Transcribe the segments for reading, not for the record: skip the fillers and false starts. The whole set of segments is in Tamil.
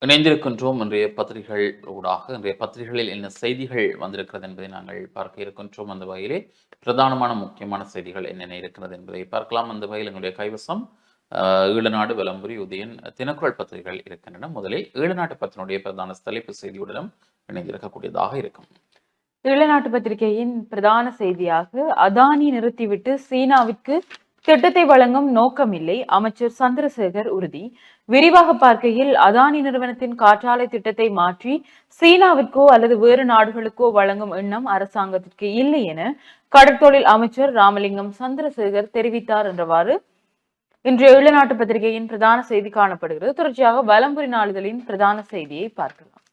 இணைந்திருக்கின்றோம். இன்றைய பத்திரிகைகள் ஊடாக இன்றைய பத்திரிகைகளில் என்ன செய்திகள் வந்திருக்கிறது என்பதை நாங்கள் பார்க்க இருக்கின்றோம். அந்த வகையிலே பிரதானமான முக்கியமான செய்திகள் என்னென்ன இருக்கிறது என்பதை பார்க்கலாம். அந்த வகையில் எங்களுடைய கைவசம் ஈழநாடு, விளம்பரி, உதயன், தினக்குரல் பத்திரிகைகள் இருக்கின்றன. முதலில் ஈழநாட்டு பத்தினுடைய பிரதான தலைப்பு செய்தியுடனும் இணைந்திருக்கக்கூடியதாக இருக்கும். ஈழநாட்டு பத்திரிகையின் பிரதான செய்தியாக அதானி நிறுத்திவிட்டு சீனாவிற்கு திட்டத்தை வழங்கும் நோக்கமில்லை, அமைச்சர் சந்திரசேகர் உறுதி. விரிவாக பார்க்கையில் அதானி நிறுவனத்தின் காற்றாலை திட்டத்தை மாற்றி சீனாவிற்கோ அல்லது வேறு நாடுகளுக்கோ வழங்கும் எண்ணம் அரசாங்கத்திற்கு இல்லை என கடற்தொழில் அமைச்சர் ராமலிங்கம் சந்திரசேகர் தெரிவித்தார் என்றவாறு இன்றைய ஈழநாட்டு பத்திரிகையின் பிரதான செய்தி காணப்படுகிறது. தொடர்ச்சியாக வலம்புரி நாளிதழின் பிரதான செய்தியை பார்க்கலாம்.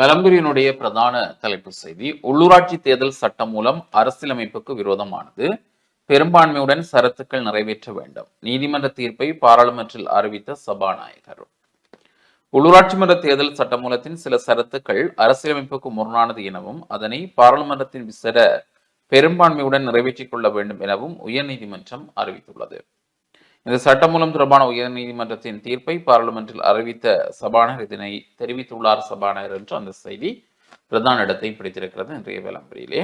வலம்புரியினுடைய பிரதான தலைப்பு செய்தி, உள்ளூராட்சி தேர்தல் சட்டம் மூலம் அரசியலமைப்புக்கு விரோதமானது, பெரும்பான்மையுடன் சரத்துக்கள் நிறைவேற்ற வேண்டும், நீதிமன்ற தீர்ப்பை பாராளுமன்றத்தில் அறிவித்த சபாநாயகர். உள்ளூராட்சி மன்ற தேர்தல் சட்டமூலத்தின் சில சரத்துக்கள் அரசியலமைப்புக்கு முரணானது எனவும் அதனை பாராளுமன்றத்தின் விசேட பெரும்பான்மையுடன் நிறைவேற்றிக் கொள்ள வேண்டும் எனவும் உயர்நீதிமன்றம் அறிவித்துள்ளது. இந்த சட்டமூலம் தொடர்பான உயர்நீதிமன்றத்தின் தீர்ப்பை பாராளுமன்றத்தில் அறிவித்த சபாநாயகர் இதனை தெரிவித்துள்ளார் சபாநாயகர் என்று அந்த செய்தி பிரதான இடத்தை பிடித்திருக்கிறது இன்றைய விளம்பரியிலே.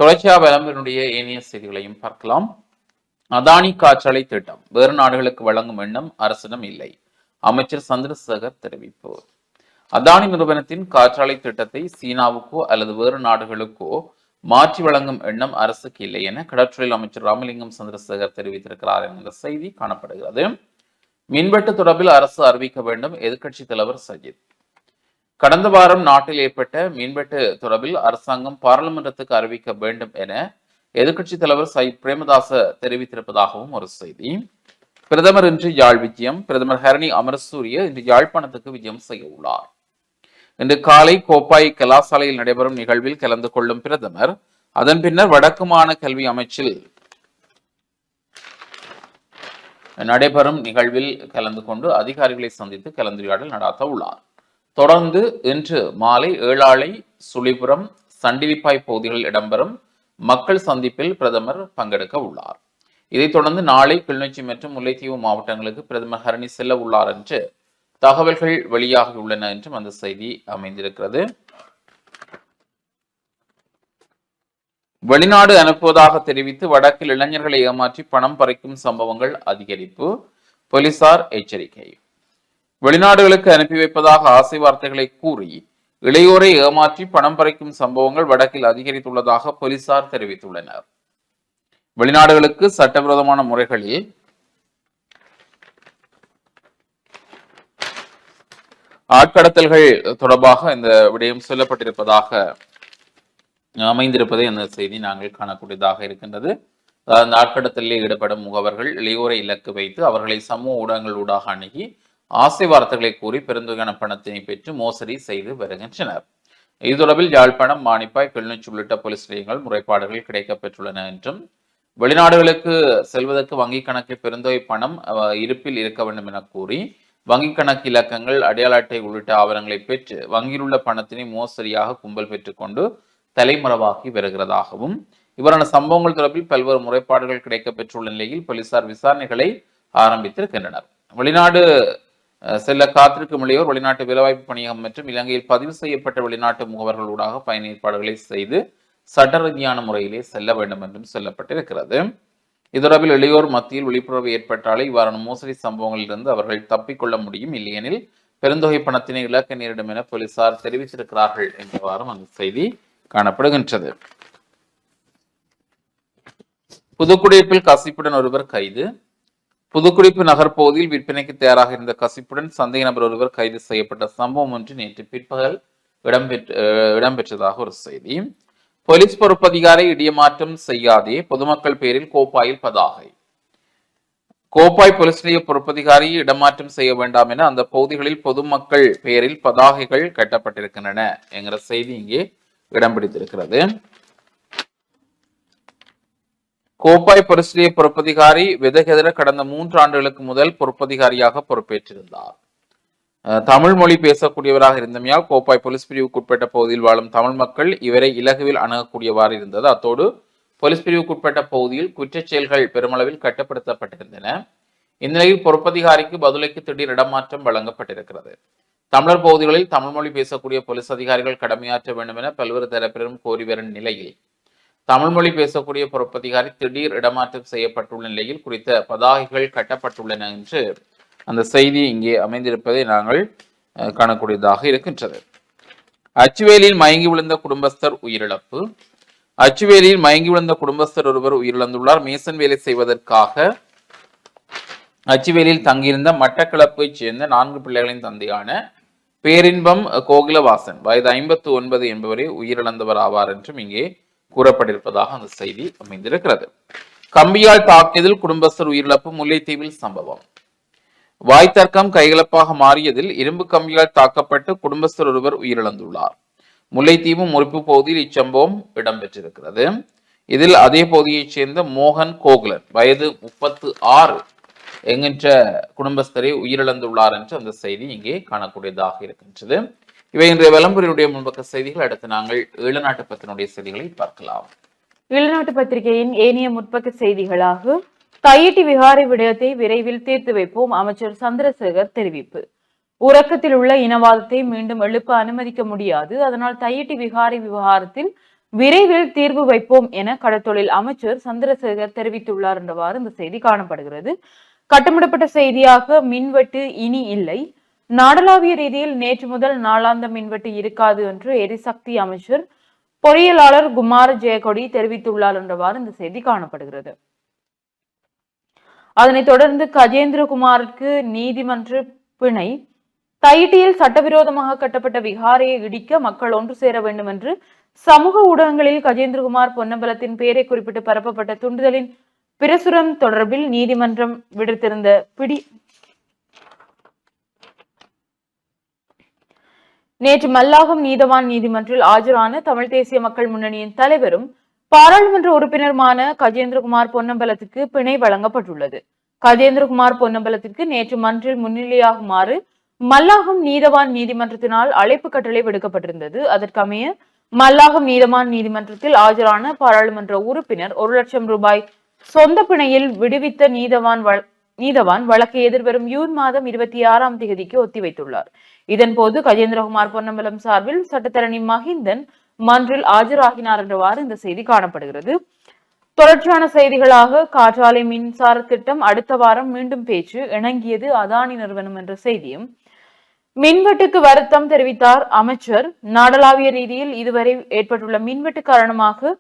தொடர்ச்சியாக விளம்பரினுடைய ஏனைய செய்திகளையும் பார்க்கலாம். அதானி காற்றாலை திட்டம் வேறு நாடுகளுக்கு வழங்கும் எண்ணம் அரசிடம் இல்லை, அமைச்சர் சந்திரசேகர் தெரிவிப்பு. அதானி நிறுவனத்தின் காற்றாலை திட்டத்தை சீனாவுக்கோ அல்லது வேறு நாடுகளுக்கோ மாற்றி வழங்கும் எண்ணம் அரசுக்கு இல்லை என கடற்றொழில் அமைச்சர் ராமலிங்கம் சந்திரசேகர் தெரிவித்திருக்கிறார் என்ற செய்தி காணப்படுகிறது. மின்வெட்டு தொடர்பில் அரசு அறிவிக்க வேண்டும், எதிர்க்கட்சி தலைவர் சஜித். கடந்த வாரம் நாட்டில் ஏற்பட்ட மின்வெட்டு தொடர்பில் அரசாங்கம் பாராளுமன்றத்துக்கு அறிவிக்க வேண்டும் என எதிர்க்கட்சி தலைவர் சயித் பிரேமதாச தெரிவித்திருப்பதாகவும் ஒரு செய்தி. பிரதமர் இன்று யாழ் விஜயம். பிரதமர் ஹரணி அமரசூரிய இன்று யாழ்ப்பாணத்துக்கு விஜயம் செய்ய உள்ளார். இன்று காலை கோப்பாய் கலாசாலையில் நடைபெறும் நிகழ்வில் கலந்து கொள்ளும் பிரதமர் அதன் பின்னர் வடக்கு மாகாண கல்வி அமைச்சில் நடைபெறும் நிகழ்வில் கலந்து கொண்டு அதிகாரிகளை சந்தித்து கலந்துரையாடல் நடாத்த உள்ளார். தொடர்ந்து இன்று மாலை ஏழாலை, சுழிபுரம், சண்டிலிப்பாய் பகுதிகளில் இடம்பெறும் மக்கள் சந்திப்பில் பிரதமர் பங்கெடுக்க உள்ளார். இதைத் தொடர்ந்து நாளை கிளிநொச்சி மற்றும் முல்லைத்தீவு மாவட்டங்களுக்கு பிரதமர் ஹரணி செல்ல உள்ளார் என்று தகவல்கள் வெளியாகியுள்ளன என்றும் அந்த செய்தி அமைந்திருக்கிறது. வெளிநாடு அனுப்புவதாக தெரிவித்து வடக்கில் இளைஞர்களை ஏமாற்றி பணம் பறிக்கும் சம்பவங்கள் அதிகரிப்பு, போலீசார் எச்சரிக்கை. வெளிநாடுகளுக்கு அனுப்பி வைப்பதாக ஆசை வார்த்தைகளை கூறி இளையோரை ஏமாற்றி பணம் பறிக்கும் சம்பவங்கள் வடக்கில் அதிகரித்துள்ளதாக போலீசார் தெரிவித்துள்ளனர். வெளிநாடுகளுக்கு சட்டவிரோதமான முறைகளில் ஆட்கடத்தல்கள் தொடர்பாக இந்த விடயம் சொல்லப்பட்டிருப்பதாக அமைந்திருப்பதை அந்த செய்தி நாங்கள் காணக்கூடியதாக இருக்கின்றது. அந்த ஆட்கடத்தலில் ஈடுபடும் முகவர்கள் இளையோரை இலக்கு வைத்து அவர்களை சமூக ஊடகங்கள் ஊடாக அணுகி ஆசை வார்த்தைகளை கூறி பெருந்தொகையான பணத்தினை பெற்று மோசடி செய்து வருகின்றனர். இது தொடர்பில் யாழ்ப்பாணம், மானிப்பாய், கிளிநொச்சி உள்ளிட்ட போலீஸ் நிலையங்கள் முறைப்பாடுகள் கிடைக்கப்பெற்றுள்ளன என்றும் வெளிநாடுகளுக்கு செல்வதற்கு வங்கிக் கணக்கில் பெருந்தொகை பணம் இருப்பில் இருக்க வேண்டும் என கூறி வங்கிக் கணக்கு இலக்கங்கள், அடையாள அட்டை உள்ளிட்ட ஆவணங்களை பெற்று வங்கியில் உள்ள பணத்தினை மோசடியாக கும்பல் பெற்றுக்கொண்டு தலைமறைவாகி வருகிறதாகவும் இவ்வாறான சம்பவங்கள் தொடர்பில் பல்வேறு முறைப்பாடுகள் கிடைக்கப்பெற்றுள்ள நிலையில் போலீசார் விசாரணைகளை ஆரம்பித்திருக்கின்றனர். வெளிநாடு செல்ல காத்திருக்கும் இளையோர் வெளிநாட்டு வேலைவாய்ப்பு பணியகம் மற்றும் இலங்கையில் பதிவு செய்யப்பட்ட வெளிநாட்டு முகவர்கள் ஊடாக பயண ஏற்பாடுகளை செய்து சட்ட ரீதியான முறையிலே செல்ல வேண்டும் என்றும் சொல்லப்பட்டிருக்கிறது. இதொடர்பில் இளையோர் மத்தியில் விழிப்புணர்வு ஏற்பட்டாலே இவ்வாறான மோசடி சம்பவங்களிலிருந்து அவர்கள் தப்பிக்கொள்ள முடியும், இல்லையெனில் பெருந்தொகை பணத்தினை இழக்க நேரிடும் என போலீசார் தெரிவித்திருக்கிறார்கள் என்றவாறும் அந்த செய்தி காணப்படுகின்றது. புதுக்குடியிருப்பில் கசிப்புடன் ஒருவர் கைது. புதுக்குடிப்பு நகர்பகுதியில் விற்பனைக்கு தயாராக இருந்த கசிப்புடன் சந்தேக நபர் ஒருவர் கைது செய்யப்பட்ட சம்பவம் ஒன்று நேற்று பிற்பகல் இடம்பெற்றதாக ஒரு செய்தி. போலீஸ் பொறுப்பதிகாரி இடியமாற்றம் செய்யாதே, பொதுமக்கள் பேரில் கோப்பாயில் பதாகை. கோப்பாய் போலீஸ் நிலைய பொறுப்பதிகாரி இடமாற்றம் செய்ய வேண்டாம் என அந்த பகுதிகளில் பொதுமக்கள் பெயரில் பதாகைகள் கட்டப்பட்டிருக்கின்றன என்கிற செய்தி இங்கே இடம் பிடித்திருக்கிறது. கோப்பாய் போலீஸ் நிலைய பொறுப்பதிகாரி விதகெதிர கடந்த 3 ஆண்டுகளுக்கு முதல் பொறுப்பதிகாரியாக பொறுப்பேற்றிருந்தார். தமிழ் மொழி பேசக்கூடியவராக இருந்தமையால் கோப்பாய் போலீஸ் பிரிவுக்குட்பட்ட பகுதியில் வாழும் தமிழ் மக்கள் இவரை இலகுவில் அணுகக்கூடியவாறு இருந்தது. அத்தோடு போலீஸ் பிரிவுக்குட்பட்ட பகுதியில் குற்றச் செயல்கள் பெருமளவில் கட்டுப்படுத்தப்பட்டிருந்தன. இந்நிலையில் பொறுப்பதிகாரிக்கு பதுளைக்கு திடீர் இடமாற்றம் வழங்கப்பட்டிருக்கிறது. தமிழர் பகுதிகளில் தமிழ் மொழி பேசக்கூடிய போலீஸ் அதிகாரிகள் கடமையாற்ற வேண்டும் என பல்வேறு தரப்பினரும் கோரி வரும் நிலையில் தமிழ் மொழி பேசக்கூடிய பொறுப்பதிகாரி திடீர் இடமாற்றம் செய்யப்பட்டுள்ள நிலையில் குறித்த பதாகைகள் கட்டப்பட்டுள்ளன என்று அந்த செய்தி இங்கே அமைந்திருப்பதை நாங்கள் காணக்கூடியதாக இருக்கின்றது. அச்சுவேலியில் மயங்கி விழுந்த குடும்பஸ்தர் உயிரிழப்பு. அச்சுவேலியில் மயங்கி விழுந்த குடும்பஸ்தர் ஒருவர் உயிரிழந்துள்ளார். மேசன் வேலை செய்வதற்காக அச்சுவேலியில் தங்கியிருந்த மட்டக்களப்பைச் சேர்ந்த 4 பிள்ளைகளின் தந்தையான பேரின்பம் கோகிலவாசன் வயது 59 என்பவரே உயிரிழந்தவர் ஆவார் என்றும் இங்கே கூறப்பட்டிருப்பதாக அந்த செய்தி அமைந்திருக்கிறது. கம்பியால் தாக்கியதில் குடும்பஸ்தர் உயிரிழப்பு. முல்லைத்தீவில் சம்பவம். வாய்த்தர்க்கம் கைகலப்பாக மாறியதில் இரும்பு கம்பியால் தாக்கப்பட்டு குடும்பஸ்தர் ஒருவர் உயிரிழந்துள்ளார். முல்லைத்தீவு முறிப்பு பகுதியில் இச்சம்பவம் இடம்பெற்றிருக்கிறது. இதில் அதே பகுதியைச் சேர்ந்த மோகன் கோகுலன் வயது 36 என்கின்ற குடும்பஸ்தரை உயிரிழந்துள்ளார் என்று அந்த செய்தி இங்கே காணக்கூடியதாக இருக்கின்றது. இவை இன்றைய விளம்பரினுடைய முன்பக்க செய்திகள். அடுத்து நாங்கள் ஈழநாட்டு பத்தினுடைய செய்திகளை பார்க்கலாம். ஈழநாட்டு பத்திரிகையின் ஏனைய முற்பக்க செய்திகளாக தையிட்டி விகாரை விடயத்தை விரைவில் தீர்த்து வைப்போம், அமைச்சர் சந்திரசேகர் தெரிவிப்பு. உறக்கத்தில் உள்ள இனவாதத்தை மீண்டும் எழுப்ப அனுமதிக்க முடியாது, அதனால் தையிட்டி விகாரை விவகாரத்தில் விரைவில் தீர்வு வைப்போம் என கடற்தொழில் அமைச்சர் சந்திரசேகர் தெரிவித்துள்ளார் என்றவாறு இந்த செய்தி காணப்படுகிறது. கட்டமிடப்பட்ட செய்தியாக மின்வெட்டு இனி இல்லை, நாடளாவிய ரீதியில் நேற்று முதல் நாளாந்த மின்வெட்டு இருக்காது என்று எரிசக்தி அமைச்சர் பொறியியலாளர் குமார ஜெயக்கொடி தெரிவித்துள்ளார் என்றவாறு இந்த செய்தி காணப்படுகிறது. அதனைத் தொடர்ந்து கஜேந்திரகுமாருக்கு நீதிமன்ற பிணை. தையிட்டியில் சட்டவிரோதமாக கட்டப்பட்ட விகாரையை இடிக்க மக்கள் ஒன்று சேர வேண்டும் என்று சமூக ஊடகங்களில் கஜேந்திரகுமார் பொன்னம்பலத்தின் பெயரை குறிப்பிட்டு பரப்பப்பட்ட துண்டுதலின் பிரசுரம் தொடர்பில் நீதிமன்றம் விடுத்திருந்த நேற்று மல்லாகம் நீதவான் நீதிமன்றில் ஆஜரான தமிழ் தேசிய மக்கள் முன்னணியின் தலைவரும் பாராளுமன்ற உறுப்பினருமான கஜேந்திரகுமார் பொன்னம்பலத்திற்கு பிணை வழங்கப்பட்டுள்ளது. கஜேந்திரகுமார் பொன்னம்பலத்திற்கு நேற்று மன்றில் முன்னிலையாகுமாறு மல்லாகம் நீதவான் நீதிமன்றத்தினால் அழைப்பு கட்டளை விடுக்கப்பட்டிருந்தது. அதற்கமைய மல்லாகம் நீதவான் நீதிமன்றத்தில் ஆஜரான பாராளுமன்ற உறுப்பினர் 1 லட்சம் ரூபாய் சொந்த பிணையில் விடுவித்த நீதவான் வழக்கை எதிர்வரும் ஜூன் மாதம் 26ஆம் தேதிக்கு ஒத்திவைத்துள்ளார். இதன்போது கஜேந்திரகுமார் பொன்னம்பலம் சார்பில் சட்டத்தரணி மஹிந்தன் மன்றில் ஆஜராகினார் என்றவாறு இந்த செய்தி காணப்படுகிறது. தொடர்ச்சியான செய்திகளாக காற்றாலை மின்சார திட்டம் அடுத்த வாரம் மீண்டும் பேச்சு, இணங்கியது அதானி நிறுவனம் என்ற செய்தியும். மின்வெட்டுக்கு வருத்தம் தெரிவித்தார் அமைச்சர். நாடளாவிய ரீதியில் இதுவரை ஏற்பட்டுள்ள மின்வெட்டு காரணமாக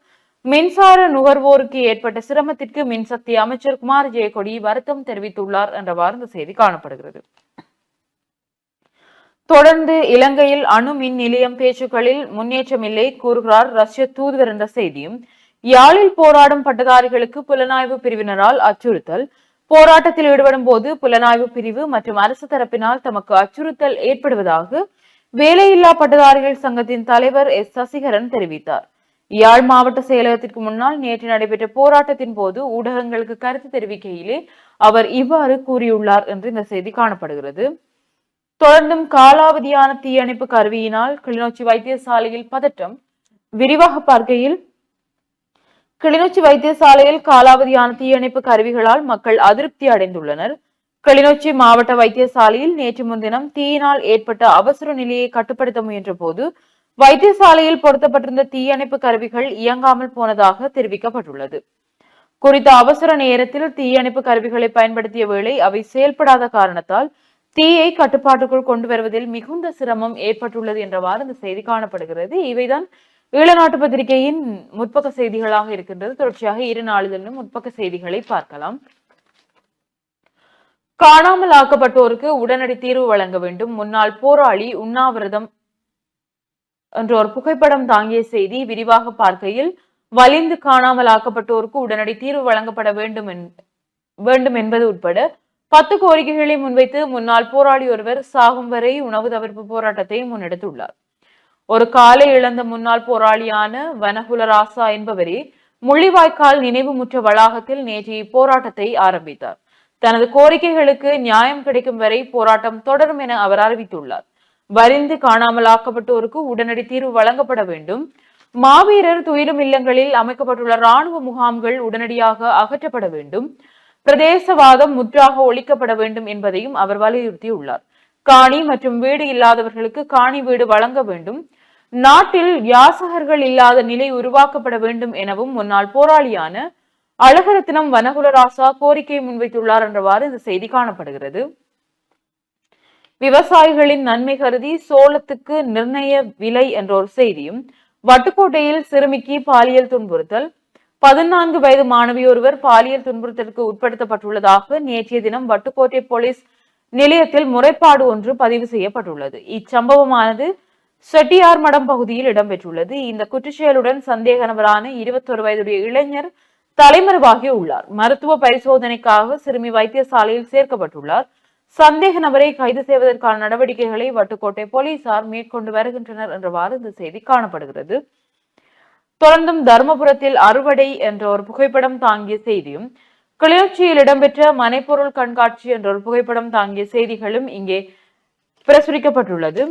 மின்சார நுகர்வோருக்கு ஏற்பட்ட சிரமத்திற்கு மின்சக்தி அமைச்சர் குமார ஜெயக்கொடி வருத்தம் தெரிவித்துள்ளார் என்றவாறு இந்த செய்தி காணப்படுகிறது. தொடர்ந்து இலங்கையில் அணு மின் நிலையம் பேச்சுக்களில் முன்னேற்றமில்லை கூறுகிறார் ரஷ்ய தூதுவர் என்ற செய்தியும். யாழில் போராடும் பட்டதாரிகளுக்கு புலனாய்வு பிரிவினரால் அச்சுறுத்தல். போராட்டத்தில் ஈடுபடும் போது புலனாய்வு பிரிவு மற்றும் அரசு தரப்பினால் தமக்கு அச்சுறுத்தல் ஏற்படுவதாக வேலையில்லா பட்டதாரிகள் சங்கத்தின் தலைவர் எஸ் சசிகரன் தெரிவித்தார். யாழ் மாவட்ட செயலகத்திற்கு முன்னால் நேற்று நடைபெற்ற போராட்டத்தின் போது ஊடகங்களுக்கு கருத்து தெரிவிக்கையிலே அவர் இவ்வாறு கூறியுள்ளார் என்று இந்த செய்தி காணப்படுகிறது. தொடர்ந்தும் காலாவதியான தீயணைப்பு கருவியினால் கிளிநொச்சி வைத்தியசாலையில் பதற்றம். விரிவாக பார்க்கையில் கிளிநொச்சி வைத்தியசாலையில் காலாவதியான தீயணைப்பு கருவிகளால் மக்கள் அதிருப்தி அடைந்துள்ளனர். கிளிநொச்சி மாவட்ட வைத்தியசாலையில் நேற்று முன்தினம் தீயினால் ஏற்பட்ட அவசர நிலையை கட்டுப்படுத்த முயன்ற போது வைத்தியசாலையில் பொருத்தப்பட்டிருந்த தீயணைப்பு கருவிகள் இயங்காமல் போனதாக தெரிவிக்கப்பட்டுள்ளது. குறித்த அவசர நேரத்தில் தீயணைப்பு கருவிகளை பயன்படுத்திய வேளை அவை செயல்படாத காரணத்தால் தீயை கட்டுப்பாட்டுக்குள் கொண்டு வருவதில் மிகுந்த சிரமம் ஏற்பட்டுள்ளது என்றவாறு இந்த செய்தி காணப்படுகிறது. இவைதான் ஈழநாட்டு பத்திரிகையின் முற்பக்க செய்திகளாக இருக்கின்றது. தொடர்ச்சியாக 2 நாளிதழிலும் முற்பக்க செய்திகளை பார்க்கலாம். காணாமல் ஆக்கப்பட்டோருக்கு உடனடி தீர்வு வழங்க வேண்டும், முன்னாள் போராளி உண்ணாவிரதம் என்ற ஒரு புகைப்படம் தாங்கிய செய்தி. விரிவாக பார்க்கையில் வலிந்து காணாமல் ஆக்கப்பட்டோருக்கு உடனடி தீர்வு வழங்கப்பட வேண்டும் என்பது உட்பட 10 கோரிக்கைகளை முன்வைத்து முன்னாள் போராளி ஒருவர் சாகும் வரை உணவு தவிர்ப்பு போராட்டத்தை முன்னெடுத்துள்ளார். ஒரு காலை இழந்த முன்னாள் போராளியான வனகுல ராசா என்பவரே முள்ளிவாய்க்கால் நினைவு முற்ற வளாகத்தில் நேற்று இப்போராட்டத்தை ஆரம்பித்தார். தனது கோரிக்கைகளுக்கு நியாயம் கிடைக்கும் வரை போராட்டம் தொடரும் என அவர் அறிவித்துள்ளார். வரிந்து காணாமல் ஆக்கப்பட்டோருக்கு உடனடி தீர்வு வழங்கப்பட வேண்டும், மாவீரர் துயிலும் இல்லங்களில் அமைக்கப்பட்டுள்ள இராணுவ முகாம்கள் உடனடியாக அகற்றப்பட வேண்டும், பிரதேசவாதம் முற்றாக ஒழிக்கப்பட வேண்டும் என்பதையும் அவர் வலியுறுத்தியுள்ளார். காணி மற்றும் வீடு இல்லாதவர்களுக்கு காணி வீடு வழங்க வேண்டும். நாட்டில் யாசகர்கள் இல்லாத நிலை உருவாக்கப்பட வேண்டும் எனவும் முன்னாள் போராளியான அழகரத்தினம் வனகுலராசா கோரிக்கை முன்வைத்துள்ளார் என்றவாறு இந்த செய்தி காணப்படுகிறது. விவசாயிகளின் நன்மை கருதி சோளத்துக்கு நிர்ணய விலை என்ற ஒரு செய்தியும், வட்டுக்கோட்டையில் சிறுமிக்கு பாலியல் துன்புறுத்தல், 14 வயது மாணவி ஒருவர் பாலியல் துன்புறுத்தலுக்கு உட்படுத்தப்பட்டுள்ளதாக நேற்றைய தினம் வட்டுக்கோட்டை போலீஸ் நிலையத்தில் முறைப்பாடு ஒன்று பதிவு செய்யப்பட்டுள்ளது. இச்சம்பவமானது செட்டியார் மடம் பகுதியில் இடம்பெற்றுள்ளது. இந்த குற்றச்செயலுடன் சந்தேக நபரான 21 வயதுடைய இளைஞர் தலைமறைவாகி உள்ளார். மருத்துவ பரிசோதனைக்காக சிறுமி வைத்தியசாலையில் சேர்க்கப்பட்டுள்ளார். சந்தேக நபரை கைது செய்வதற்கான நடவடிக்கைகளை வட்டுக்கோட்டை போலீசார் மேற்கொண்டு வருகின்றனர் என்றவாறு இந்த செய்தி காணப்படுகிறது. தொடர்ந்தும் தர்மபுரத்தில் அறுவடை என்ற ஒரு புகைப்படம் தாங்கிய செய்தியும், கிளிநொச்சியில் இடம்பெற்ற மனைப்பொருள் கண்காட்சி என்ற ஒரு புகைப்படம் தாங்கிய செய்திகளும் இங்கே பிரசுரிக்கப்பட்டுள்ளது.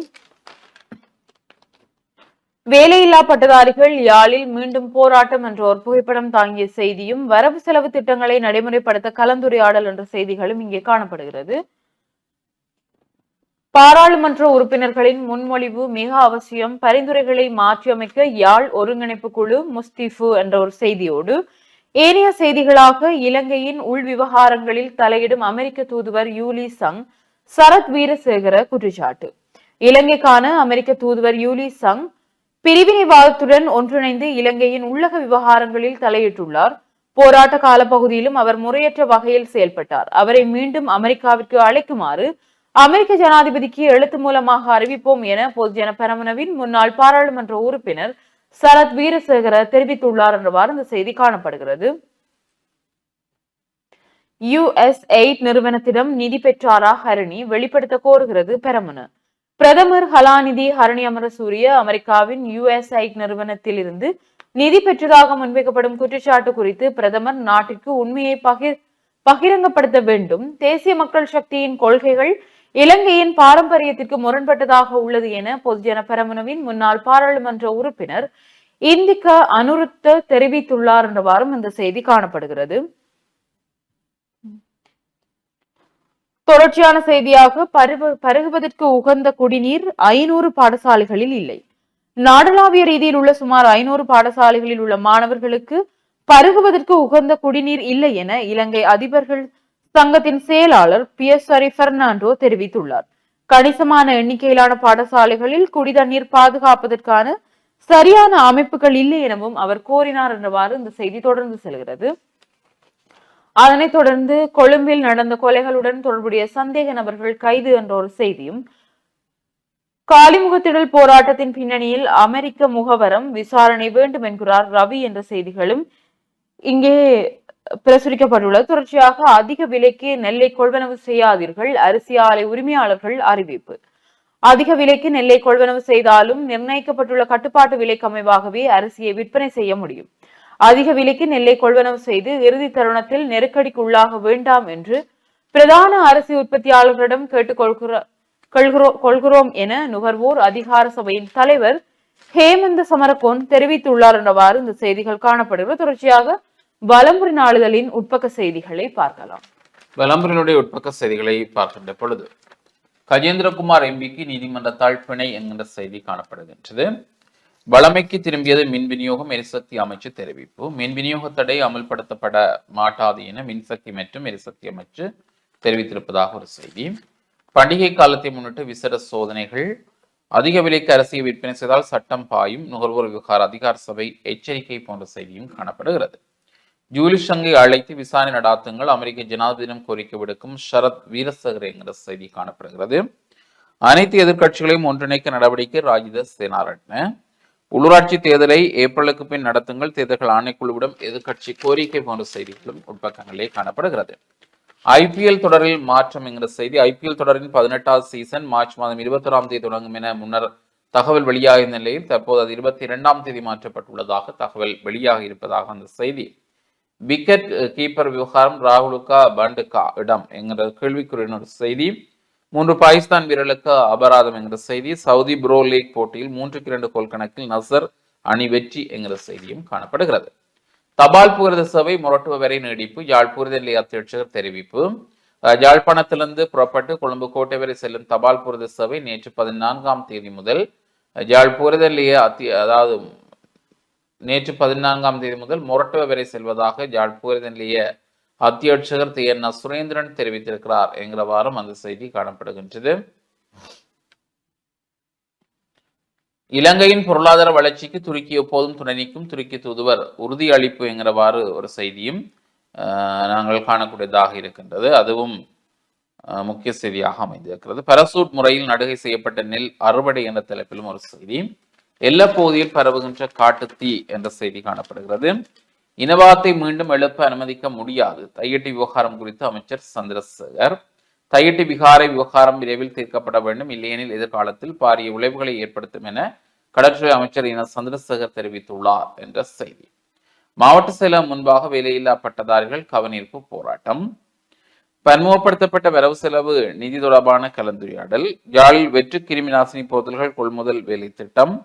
வேலையில்லா பட்டதாரிகள் யாழில் மீண்டும் போராட்டம் என்ற ஒரு புகைப்படம் தாங்கிய செய்தியும், வரவு செலவு திட்டங்களை நடைமுறைப்படுத்த கலந்துரையாடல் என்ற செய்திகளும் இங்கே காணப்படுகிறது. பாராளுமன்ற உறுப்பினர்களின் முன்மொழிவு மிக அவசியம், பரிந்துரைகளை மாற்றியமைக்க யாழ் ஒருங்கிணைப்பு குழு முஸ்திஃபு என்ற ஒரு செய்தியோடு, ஏனைய செய்திகளாக இலங்கையின் உள் விவகாரங்களில் தலையிடும் அமெரிக்க தூதுவர் யூலி சங் சரத் வீரசேகர குற்றச்சாட்டு. இலங்கைக்கான அமெரிக்க தூதுவர் யூலி சங் பிரிவினைவாதத்துடன் ஒன்றிணைந்து இலங்கையின் உள்ளக விவகாரங்களில் தலையிட்டுள்ளார். போராட்ட காலப்பகுதியிலும் அவர் முறையற்ற வகையில் செயல்பட்டார். அவரை மீண்டும் அமெரிக்காவிற்கு அழைக்குமாறு அமெரிக்க ஜனாதிபதிக்கு எழுத்து மூலமாக அறிவிப்போம் என பொதுஜன பெரமுனவின் முன்னாள் பாராளுமன்ற உறுப்பினர் சரத் வீரசேகர தெரிவித்துள்ளார் என்றவாறு இந்த செய்தி காணப்படுகிறது. USAID நிறுவனத்திடம் நிதி பெற்றாரா ஹரணி, வெளிப்படுத்த கோருகிறது பெரமுன. பிரதமர் கலாநிதி ஹரணி அமரசூரிய அமெரிக்காவின் USAID நிறுவனத்தில் இருந்து நிதி பெற்றதாக முன்வைக்கப்படும் குற்றச்சாட்டு குறித்து பிரதமர் நாட்டிற்கு உண்மையை பகிரங்கப்படுத்த வேண்டும். தேசிய மக்கள் சக்தியின் கொள்கைகள் இலங்கையின் பாரம்பரியத்திற்கு முரண்பட்டதாக உள்ளது என பொதுஜன பெரமுனவின் முன்னாள் பாராளுமன்ற உறுப்பினர் இந்திக்க அனுருத்த தெரிவித்துள்ளார் என்றவாறும் இந்த செய்தி காணப்படுகிறது. தொடர்ச்சியான செய்தியாக பருகுவதற்கு உகந்த குடிநீர் 500 பாடசாலைகளில் இல்லை. நாடளாவிய ரீதியில் உள்ள சுமார் 500 பாடசாலைகளில் உள்ள மாணவர்களுக்கு பருகுவதற்கு உகந்த குடிநீர் இல்லை என இலங்கை அதிபர்கள் சங்கத்தின் செயலாளர் பியசரி பெர்னாண்டோ தெரிவித்துள்ளார். கணிசமான எண்ணிக்கையிலான பாடசாலைகளில் குடிதண்ணீர் பாதுகாப்பதற்கான சரியான அமைப்புகள் இல்லை எனவும் அவர் கோரினார் என்றவாறு இந்த செய்தி தொடர்ந்து செல்கிறது. அதனைத் தொடர்ந்து கொழும்பில் நடந்த கொலைகளுடன் தொடர்புடைய சந்தேக நபர்கள் கைது என்ற ஒரு செய்தியும், காலிமுகத்திடல் போராட்டத்தின் பின்னணியில் அமெரிக்க முகவரம் விசாரணை வேண்டும் என்கிறார் ரவி என்ற செய்திகளும் இங்கே பிரசுரிக்கப்பட்டுள்ளது. தொடர்ச்சியாக அதிக விலைக்கு நெல்லை கொள்வனவு செய்யாதீர்கள், அரிசி ஆலை உரிமையாளர்கள் அறிவிப்பு. அதிக விலைக்கு நெல்லை கொள்வனவு செய்தாலும் நிர்ணயிக்கப்பட்டுள்ள கட்டுப்பாட்டு விலைக்கு அமைவாகவே அரிசியை விற்பனை செய்ய முடியும். அதிக விலைக்கு நெல்லை கொள்வனவு செய்து இறுதி தருணத்தில் நெருக்கடிக்கு உள்ளாக வேண்டாம் என்று பிரதான அரிசி உற்பத்தியாளர்களிடம் கேட்டுக்கொள்கிறோம் என நுகர்வோர் அதிகார சபையின் தலைவர் ஹேமந்த சமரகோன் தெரிவித்துள்ளார் என்றவாறு இந்த செய்திகள் காணப்படுகிறது. தொடர்ச்சியாக வலம்புரி நாளிதழின் உட்பக்க செய்திகளை பார்க்கலாம். வலம்புரியினுடைய உட்பக்க செய்திகளை பார்க்கின்ற பொழுது, கஜேந்திரகுமார் எம்பிக்கு நீதிமன்றத்தால் பிணை என்கின்ற செய்தி காணப்படுகின்றது. வளமைக்கு திரும்பியது மின் விநியோகம், எரிசக்தி அமைச்சு தெரிவிப்பு. மின் விநியோக தடை அமல்படுத்தப்பட மாட்டாது என மின்சக்தி மற்றும் எரிசக்தி அமைச்சு தெரிவித்திருப்பதாக ஒரு செய்தி. பண்டிகை காலத்தை முன்னிட்டு விசேட சோதனைகள், அதிக விலைக்கு அரிசியை விற்பனை செய்தால் சட்டம் பாயும், நுகர்வோர் விவகார அதிகார சபை எச்சரிக்கை போன்ற செய்தியும் காணப்படுகிறது. ஜூலி சங்கை அழைத்து விசாரணை நடாத்துங்கள், அமெரிக்க ஜனாதிபதியிடம் கோரிக்கை விடுக்கும் சரத் வீரசேகர என்கிற செய்தி காணப்படுகிறது. அனைத்து எதிர்கட்சிகளையும் ஒன்றிணைக்க நடவடிக்கை ராஜித சேனாரட்ன. உள்ளூராட்சி தேர்தலை ஏப்ரலுக்கு பின் நடத்துங்கள், தேர்தல்கள் ஆணைக்குழுவிடம் எதிர்கட்சி கோரிக்கை போன்ற செய்திகளும் உட்பக்கங்களே காணப்படுகிறது. IPL தொடரில் மாற்றம் என்கிற செய்தி. IPL தொடரின் 18வது சீசன் மார்ச் மாதம் 21ஆம் தேதி தொடங்கும் என முன்னர் தகவல் வெளியாகிய நிலையில் தற்போது அது 22ஆம் தேதி மாற்றப்பட்டுள்ளதாக தகவல் வெளியாகி இருப்பதாக அந்த செய்தி. விக்கெட் கீப்பர் விவகாரம் ராகுலுக்கா பண்டுக்கா இடம் என்கிற கேள்விக்குறியின் ஒரு செய்தி. 3 பாகிஸ்தான் வீரர்களுக்கு அபராதம் என்கிற செய்தி. சவுதி ப்ரோ லீக் போட்டியில் 3-2 கோல் கணக்கில் நசர் அணி வெற்றி என்கிற செய்தியும் காணப்படுகிறது. தபால் புகரத சேவை முரட்டுவ வரை நீடிப்பு, யாழ் புரித நிலைய அத்தியட்சகர் தெரிவிப்பு. யாழ்ப்பாணத்திலிருந்து புறப்பட்டு கொழும்பு கோட்டை வரை செல்லும் தபால் புரத சேவை நேற்று 14ஆம் தேதி முதல் யாழ் புரதலிய அதாவது நேற்று 14ஆம் தேதி முதல் மொரட்டுவ வரை செல்வதாக யாழ் புரதலிய அத்தியட்சகர் தி.என். சுரேந்திரன் தெரிவித்திருக்கிறார் என்கிறவாறும் அந்த செய்தி காணப்படுகின்றது. இலங்கையின் பொருளாதார வளர்ச்சிக்கு துருக்கி எப்போதும் துணை நிற்கும் துருக்கி தூதுவர் உறுதியளிப்பு என்கிறவாறு ஒரு செய்தியும் நாங்கள் காணக்கூடியதாக இருக்கின்றது. அதுவும் முக்கிய செய்தியாக அமைந்திருக்கிறது. பரசூட் முறையில் நடுகை செய்யப்பட்ட நெல் அறுவடை என்ற தலைப்பிலும் ஒரு செய்தி. எல்லப்பகுதியில் பரவுகின்ற காட்டுத்தீ என்ற செய்தி காணப்படுகிறது. இனவாதத்தை மீண்டும் எழுப்ப அனுமதிக்க முடியாது. தையிட்டி விவகாரம் குறித்து அமைச்சர் சந்திரசேகர். தையிட்டி விகாரை விவகாரம் விரைவில் தீர்க்கப்பட வேண்டும், இல்லையெனில் எதிர்காலத்தில் பாரிய விளைவுகளை ஏற்படுத்தும் என கடற்துறை அமைச்சர் என சந்திரசேகர் தெரிவித்துள்ளார் என்ற செய்தி. மாவட்ட செயலகம் முன்பாக வேலையில்லா பட்டதாரிகள் கவனிப்பு போராட்டம். பன்முகப்படுத்தப்பட்ட வரவு செலவு நிதி தொடர்பான கலந்துரையாடல். யாழில் வெற்று கிருமி நாசினி போத்தல்கள் கொள்முதல் வேலை திட்டம்.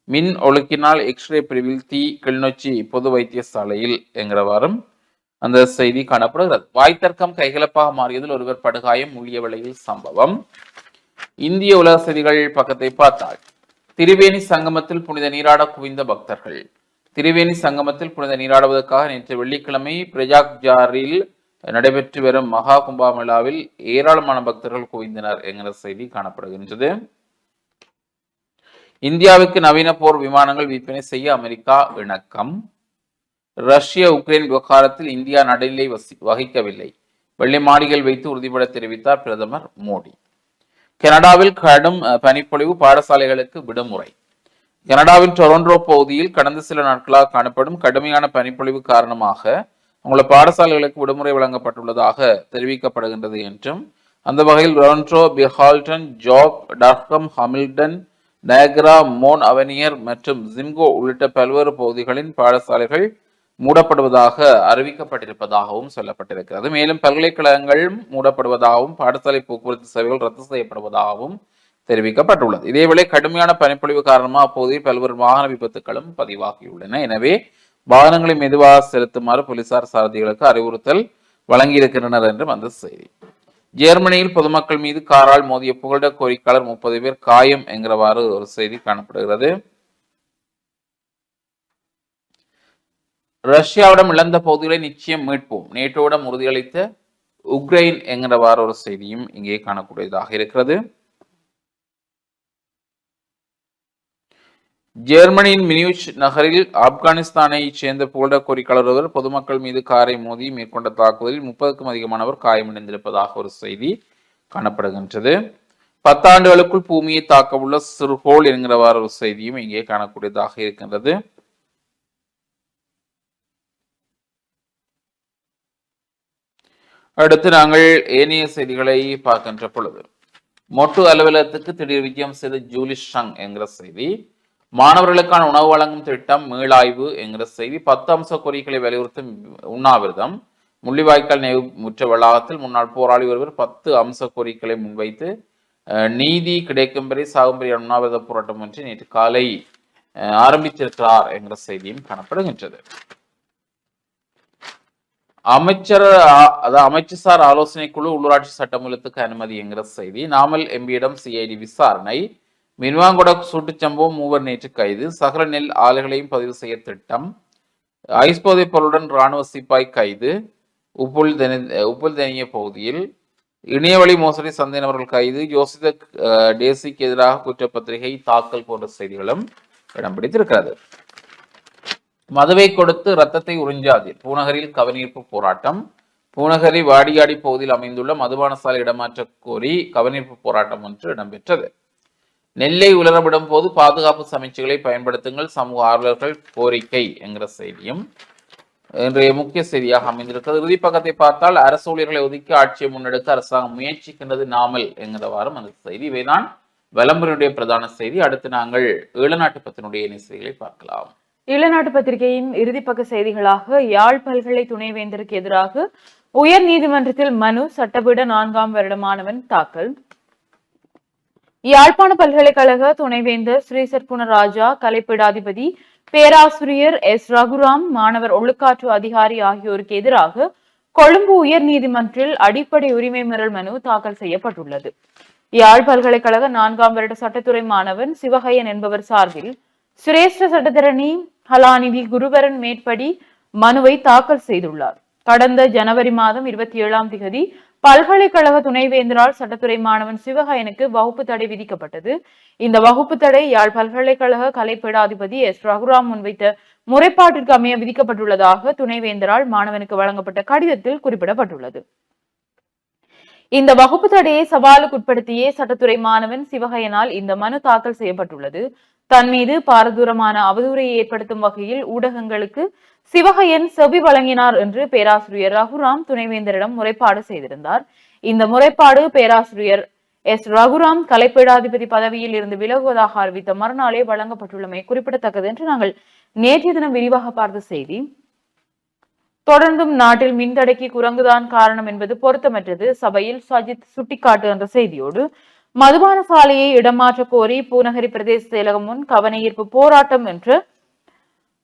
மின் ஒழுக்கினால் எக்ஸ்ரே பிரிவில் தீ கிளிநொச்சி பொது வைத்தியசாலையில் என்கிறவாறும் அந்த செய்தி காணப்படுகிறது. வாய்த்தர்க்கம் கைகலப்பாக மாறியதில் ஒருவர் படுகாயம், ஊழியவளையில் சம்பவம். இந்திய உலக செய்திகள் பக்கத்தை பார்த்தால் திரிவேணி சங்கமத்தில் புனித நீராட குவிந்த பக்தர்கள். திரிவேணி சங்கமத்தில் புனித நீராடுவதற்காக நேற்று வெள்ளிக்கிழமை பிரஜாக்ஜாரில் நடைபெற்று வரும் மகா கும்பாமேளாவில் ஏராளமான பக்தர்கள் குவிந்தனர் என்கிற செய்தி காணப்படுகின்றது. இந்தியாவுக்கு நவீன போர் விமானங்கள் விற்பனை செய்ய அமெரிக்கா இணக்கம். ரஷ்ய உக்ரைன் விவகாரத்தில் இந்தியா நடுநிலை வகிக்கவில்லை, வெள்ளை மாளிகையில் வைத்து உறுதிபட தெரிவித்தார் பிரதமர் மோடி. கனடாவில் கடும் பனிப்பொழிவு, பாடசாலைகளுக்கு விடுமுறை. கனடாவின் டொரண்டோ பகுதியில் கடந்த சில நாட்களாக காணப்படும் கடுமையான பனிப்பொழிவு காரணமாக உங்களோட பாடசாலைகளுக்கு விடுமுறை வழங்கப்பட்டுள்ளதாக தெரிவிக்கப்படுகின்றது என்றும், அந்த வகையில் டொரண்டோ, பிஹால்டன், ஜாப், டர்ஹம், ஹமில்டன், நயக்ரா, மோன் அவெனியர் மற்றும் ஜிம்கோ உள்ளிட்ட பல்வேறு பகுதிகளின் பாடசாலைகள் மூடப்படுவதாக அறிவிக்கப்பட்டிருப்பதாகவும் சொல்லப்பட்டிருக்கிறது. மேலும் பல்கலைக்கழகங்கள் மூடப்படுவதாகவும் பாடசாலை போக்குவரத்து சேவைகள் ரத்து செய்யப்படுவதாகவும் தெரிவிக்கப்பட்டுள்ளது. இதேவேளை கடுமையான பனிப்பொழிவு காரணமாக அப்போதைய பல்வேறு வாகன விபத்துகளும் பதிவாகியுள்ளன. எனவே வாகனங்களை மெதுவாக செலுத்துமாறு போலீசார் சாரதிகளுக்கு அறிவுறுத்தல் வழங்கியிருக்கின்றனர் என்றும் அந்த செய்தி. ஜெர்மனியில் பொதுமக்கள் மீது காரால் மோதிய புகலிட கோரிக்கையாளர் 30 பேர் காயம் என்கிறவாறு ஒரு செய்தி காணப்படுகிறது. ரஷ்யாவிடம் இழந்த பகுதிகளை நிச்சயம் மீட்போம், நேட்டோவிடம் உறுதியளித்த உக்ரைன் என்கிறவாறு ஒரு செய்தியும் இங்கே காணக்கூடியதாக இருக்கிறது. ஜெர்மனியின் மினியூச் நகரில் ஆப்கானிஸ்தானை சேர்ந்த புகலிட கோரிக்கையாளர் ஒருவர் பொதுமக்கள் மீது காரை மோதி மேற்கொண்ட தாக்குதலில் 30க்கும் அதிகமானவர் காயமடைந்திருப்பதாக ஒரு செய்தி காணப்படுகின்றது. 10 ஆண்டுகளுக்குள் பூமியை தாக்க உள்ள சிறுகோள் என்கிறவாறு ஒரு செய்தியும் இங்கே காணக்கூடியதாக இருக்கின்றது. அடுத்து நாங்கள் ஏனைய செய்திகளை பார்க்கின்ற பொழுது மொட்டு அலுவலகத்துக்கு திடீர் விஜயம் செய்த ஜூலி ஷங் என்கிற செய்தி. மாணவர்களுக்கான உணவு வழங்கும் திட்டம் மீளாய்வு என்கிற செய்தி. 10 அம்ச கோரிக்கைகளை வலியுறுத்தும் உண்ணாவிரதம். முள்ளிவாய்க்கால் நினைவு முற்ற வளாகத்தில் முன்னாள் போராளி ஒருவர் 10 அம்ச கோரிக்கைகளை முன்வைத்து நீதி கிடைக்கும் வரை சாகும்படி உண்ணாவிரத போராட்டம் ஒன்று நேற்று காலை ஆரம்பித்திருக்கிறார் என்கிற செய்தியும் காணப்படுகின்றது. அமைச்சர் ஆலோசனை குழு உள்ளூராட்சி சட்டமூலத்துக்கு அனுமதி என்கிற செய்தி. நாமல் எம்பியிடம் சிஐடி விசாரணை. மின்வாங்கொட சூட்டுச் சம்பவம் 3 நேற்று கைது. சகல நெல் ஆலைகளையும் பதிவு செய்ய திட்டம். ஐஸ் போதைப் பொருளுடன் ராணுவ சிப்பாய் கைது. உப்புல் தெனிய பகுதியில் இணையவழி மோசடி சந்தேகநபர்கள் கைது. யோசித டேசிக்கு எதிராக குற்றப்பத்திரிகை தாக்கல் போன்ற செய்திகளும் இடம் பிடித்திருக்கிறது. மதுவை கொடுத்து ரத்தத்தை உறிஞ்சாதீர், பூநகரில் கவனீர்ப்பு போராட்டம். பூநகரி வாடியாடி பகுதியில் அமைந்துள்ள மதுபான சாலை இடமாற்ற கோரி கவனீர்ப்பு போராட்டம் ஒன்று இடம்பெற்றது. நெல்லை உலரவிடும் போது பாதுகாப்பு சமைச்சுகளை பயன்படுத்துங்கள், சமூக ஆர்வலர்கள் கோரிக்கை என்கிற செய்தியும் இன்றைய முக்கிய செய்தியாக அமைந்திருக்கிறது. இறுதி பக்கத்தை பார்த்தால் அரசு ஊழியர்களை ஒதுக்கி ஆட்சியை முன்னெடுக்க அரசாங்கம் முயற்சிக்கின்றது நாமல் என்கிறவாறும் அந்த செய்தி. இவைதான் விளம்பரனுடைய பிரதான செய்தி. அடுத்து நாங்கள் ஈழநாட்டு பத்தினுடைய செய்திகளை பார்க்கலாம். ஈழநாட்டு பத்திரிகையின் இறுதிப்பக்க செய்திகளாக யாழ் பல்கலை துணைவேந்தருக்கு எதிராக உயர் நீதிமன்றத்தில் மனு, சட்டப்பீட 4ஆம் வருட மாணவன் தாக்கல். யாழ்ப்பாண பல்கலைக்கழக துணைவேந்தர் ஸ்ரீசர் புனராஜா, கலைப்பீடாதிபதி பேராசிரியர் எஸ் ரகுராம், மாணவர் ஒழுக்காற்று அதிகாரி ஆகியோருக்கு எதிராக கொழும்பு உயர் நீதிமன்றில் அடிப்படை உரிமை மீறல் மனு தாக்கல் செய்யப்பட்டுள்ளது. யாழ் பல்கலைக்கழக 4ஆம் வருட சட்டத்துறை மாணவன் சிவகையன் என்பவர் சார்பில் சிரேஷ்ட சட்டத்தரணி ஹலாநிதி குருபரன் மேற்படி மனுவை தாக்கல் செய்துள்ளார். கடந்த ஜனவரி மாதம் 27ஆம் திகதி பல்கலைக்கழக துணைவேந்தரால் சட்டத்துறை மாணவன் சிவகையனுக்கு வகுப்பு தடை விதிக்கப்பட்டது. இந்த வகுப்பு தடை யாழ் பல்கலைக்கழக கலைப்பீடாதிபதி எஸ் ரகுராம் முன்வைத்த முறைப்பாட்டிற்கு அமைய விதிக்கப்பட்டுள்ளதாக துணைவேந்தரால் மாணவனுக்கு வழங்கப்பட்ட கடிதத்தில் குறிப்பிடப்பட்டுள்ளது. இந்த வகுப்பு தடையை சவாலுக்குட்படுத்தியே சட்டத்துறை மாணவன் சிவகையனால் இந்த மனு தாக்கல் செய்யப்பட்டுள்ளது. தன் மீது பாரதூரமான அவதூறையை ஏற்படுத்தும் வகையில் ஊடகங்களுக்கு சிவகையன் செவி வழங்கினார் என்று பேராசிரியர் ரகுராம் துணைவேந்தரிடம் முறைப்பாடு செய்திருந்தார். இந்த முறைப்பாடு பேராசிரியர் எஸ் ரகுராம் கலைப்பீடாதிபதி பதவியில் இருந்து விலகுவதாக அறிவித்த மறுநாளே வழங்கப்பட்டுள்ளமை குறிப்பிடத்தக்கது என்று நாங்கள் நேற்றைய தினம் விரிவாக பார்த்த செய்தி. தொடர்ந்தும் நாட்டில் மின்தடைக்கு குரங்குதான் காரணம் என்பது பொருத்தமற்றது, சபையில் சஜித் சுட்டிக்காட்டு என்ற செய்தியோடு மதுபான சாலையை இடமாற்ற கோரி பூநகரி பிரதேச செயலகம் முன் கவன ஈர்ப்பு போராட்டம் என்று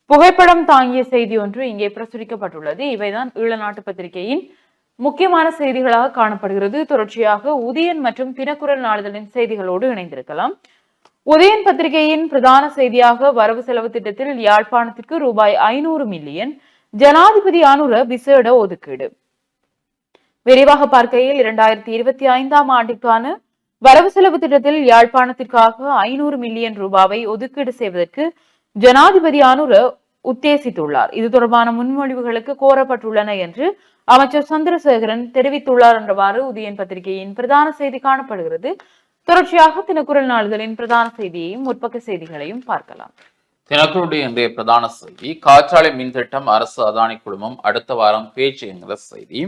புகைப்படம் தாங்கிய செய்தி ஒன்று இங்கே பிரசுரிக்கப்பட்டுள்ளது. இவைதான் ஈழநாட்டு பத்திரிகையின் முக்கியமான செய்திகளாக காணப்படுகிறது. தொடர்ச்சியாக உதயன் மற்றும் தினக்குரல் நாளிதழின் செய்திகளோடு இணைந்திருக்கலாம். உதயன் பத்திரிகையின் பிரதான செய்தியாக வரவு செலவு திட்டத்தில் யாழ்ப்பாணத்திற்கு ரூபாய் 500 மில்லியன் ஜனாதிபதி அனுர விசேட ஒதுக்கீடு. விரிவாக பார்க்கையில் 2025ஆம் ஆண்டிற்கான வரவு செலவு திட்டத்தில் யாழ்ப்பாணத்திற்காக 500 மில்லியன் ரூபாவை ஒதுக்கீடு செய்வதற்கு ஜனாதிபதி அனுர உத்தேசித்துள்ளார். இது தொடர்பான முன்மொழிவுகளுக்கு கோரப்பட்டுள்ளன என்று அமைச்சர் சந்திரசேகரன் தெரிவித்துள்ளார் என்றவாறு உதயன் பத்திரிகையின் பிரதான செய்தி காணப்படுகிறது. தொடர்ச்சியாக தினக்குரல் நாளிதழின் பிரதான செய்தியையும் முற்பக்க செய்திகளையும் பார்க்கலாம். தினக்குரலுடைய இன்றைய பிரதான செய்தி, காற்றாலை மின் திட்டம் அரசு அதானி குழுமம் அடுத்த வாரம் பேச்சு என்கிற செய்தி.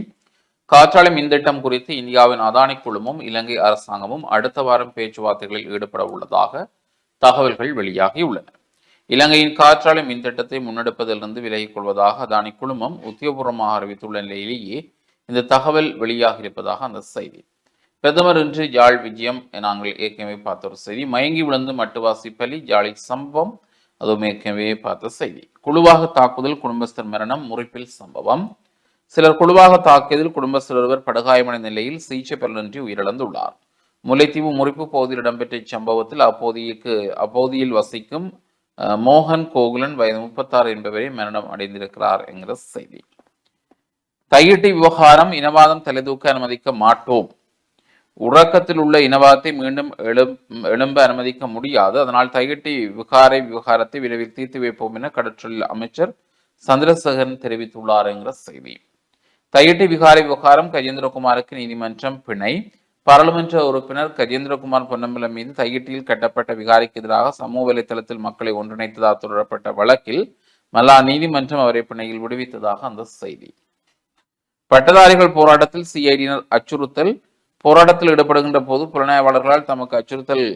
காற்றாலை மின் திட்டம் குறித்து இந்தியாவின் அதானி குழுமம் இலங்கை அரசாங்கமும் அடுத்த வாரம் பேச்சுவார்த்தைகளில் ஈடுபட உள்ளதாக தகவல்கள் வெளியாகியுள்ளன. இலங்கையின் காற்றாலை மின் திட்டத்தை முன்னெடுப்பதிலிருந்து விலகிக் கொள்வதாக அதானி குழுமம் உத்தியோகபூர்வமாக அறிவித்துள்ள நிலையிலேயே இந்த தகவல் வெளியாகி இருப்பதாக அந்த செய்தி. பிரதமர் இன்று யாழ் விஜயம் நாங்கள் ஏற்கனவே பார்த்த ஒரு செய்தி. மயங்கி விழுந்து மட்டுவாசி பலி, யாழை சம்பவம் அதுவும் ஏற்கனவே பார்த்த செய்தி. குழுவாக தாக்குதல், குடும்பஸ்தர் மரணம், முறிப்பில் சம்பவம். சிலர் குழுவாக தாக்கியதில் குடும்பஸ்தர் ஒருவர் படுகாயமடைந்த நிலையில் சிகிச்சை பலனின்றி உயிரிழந்துள்ளார். முல்லைத்தீவு முறிப்பு பகுதியில் இடம்பெற்ற இச்சம்பவத்தில் அப்பகுதியில் வசிக்கும் மோகன் கோகுலன் வயது 36 என்பவரை மரணம் அடைந்திருக்கிறார் என்கிற செய்தி. தையிட்டி விவகாரம், இனவாதம் தலைதூக்க அனுமதிக்க மாட்டோம். உறக்கத்தில் உள்ள இனவாதத்தை மீண்டும் எழும்ப அனுமதிக்க முடியாது. அதனால் தையிட்டி விவகாரத்தை விரைவில் தீர்த்து வைப்போம் என கடற்றொழில் அமைச்சர் சந்திரசேகரன் தெரிவித்துள்ளார் என்கிற செய்தி. தையிட்டி விவகாரம், கஜேந்திரகுமாருக்கு நீதிமன்றம் பிணை. பாராளுமன்ற உறுப்பினர் கஜேந்திரகுமார் பொன்னம்பலம் மீது தையிட்டியில் கட்டப்பட்ட விகாரிக்கு எதிராக சமூக வலைதளத்தில் மக்களை ஒன்றிணைத்ததாக தொடரப்பட்ட வழக்கில் மல்லா நீதிமன்றம் அவரை பிணையில் விடுவித்ததாக அந்த செய்தி. பட்டதாரிகள் போராட்டத்தில் சிஐடியினர் அச்சுறுத்தல். போராட்டத்தில் ஈடுபடுகின்ற போது புலனாய்வாளர்களால் தமக்கு அச்சுறுத்தல்